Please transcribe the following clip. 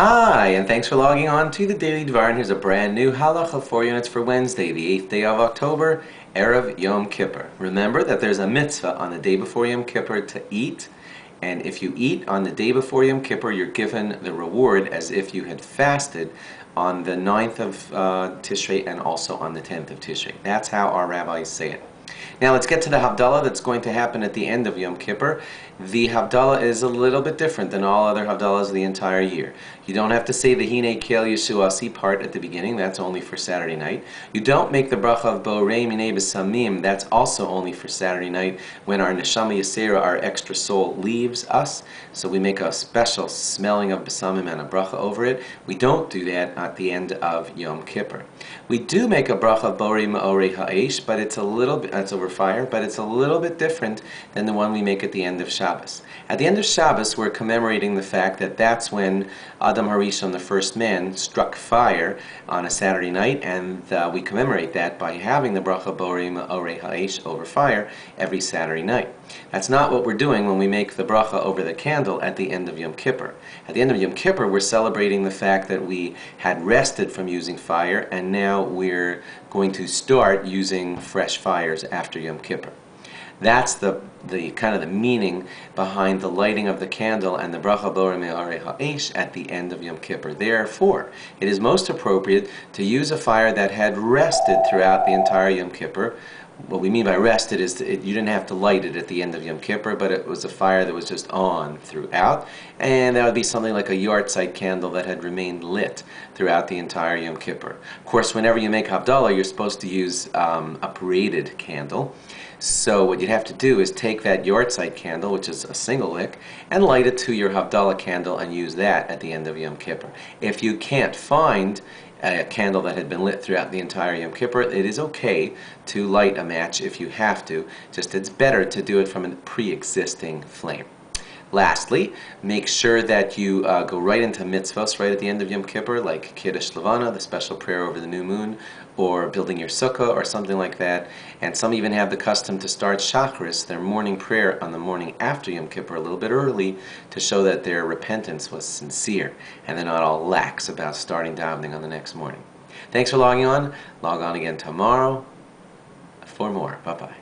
Hi, and thanks for logging on to the Daily Dvar. And here's a brand new Halacha 4 units for Wednesday, the 8th day of October, Erev Yom Kippur. Remember that there's a mitzvah on the day before Yom Kippur to eat, and if you eat on the day before Yom Kippur, you're given the reward as if you had fasted on the 9th of Tishrei and also on the 10th of Tishrei. That's how our rabbis say it. Now let's get to the Havdalah that's going to happen at the end of Yom Kippur. The Havdalah is a little bit different than all other Havdalahs of the entire year. You don't have to say the Hine Kel Yeshuasi part at the beginning. That's only for Saturday night. You don't make the bracha of Borei Minei B'Samim. That's also only for Saturday night when our Neshama Yisera, our extra soul, leaves us. So we make a special smelling of B'Samim and a bracha over it. We don't do that at the end of Yom Kippur. We do make a bracha of Borei Ma'orei Ha'esh, but it's a little bit, that's over fire, but it's a little bit different than the one we make at the end of Shabbos. At the end of Shabbos, we're commemorating the fact that that's when Adam Harishon, the first man, struck fire on a Saturday night, and we commemorate that by having the bracha Borei Ma'orei Ha'esh over fire every Saturday night. That's not what we're doing when we make the bracha over the candle at the end of Yom Kippur. At the end of Yom Kippur, we're celebrating the fact that we had rested from using fire, and now we're going to start using fresh fires after Yom Kippur. That's the kind of the meaning behind the lighting of the candle and the bracha borei me'orei ha'esh at the end of Yom Kippur. Therefore, it is most appropriate to use a fire that had rested throughout the entire Yom Kippur. What we mean by rested is you didn't have to light it at the end of Yom Kippur, but it was a fire that was just on throughout, and that would be something like a yahrzeit candle that had remained lit throughout the entire Yom Kippur. Of course, whenever you make Havdalah, you're supposed to use a braided candle. So what you'd have to do is take that yahrzeit candle, which is a single wick, and light it to your Havdalah candle and use that at the end of Yom Kippur. If you can't find a candle that had been lit throughout the entire Yom Kippur, it is okay to light a match if you have to. Just it's better to do it from a pre-existing flame. Lastly, make sure that you go right into mitzvahs right at the end of Yom Kippur, like Kiddush Levana, the special prayer over the new moon, or building your sukkah, or something like that. And some even have the custom to start Shacharis, their morning prayer, on the morning after Yom Kippur, a little bit early, to show that their repentance was sincere, and they're not all lax about starting davening on the next morning. Thanks for logging on. Log on again tomorrow for more. Bye-bye.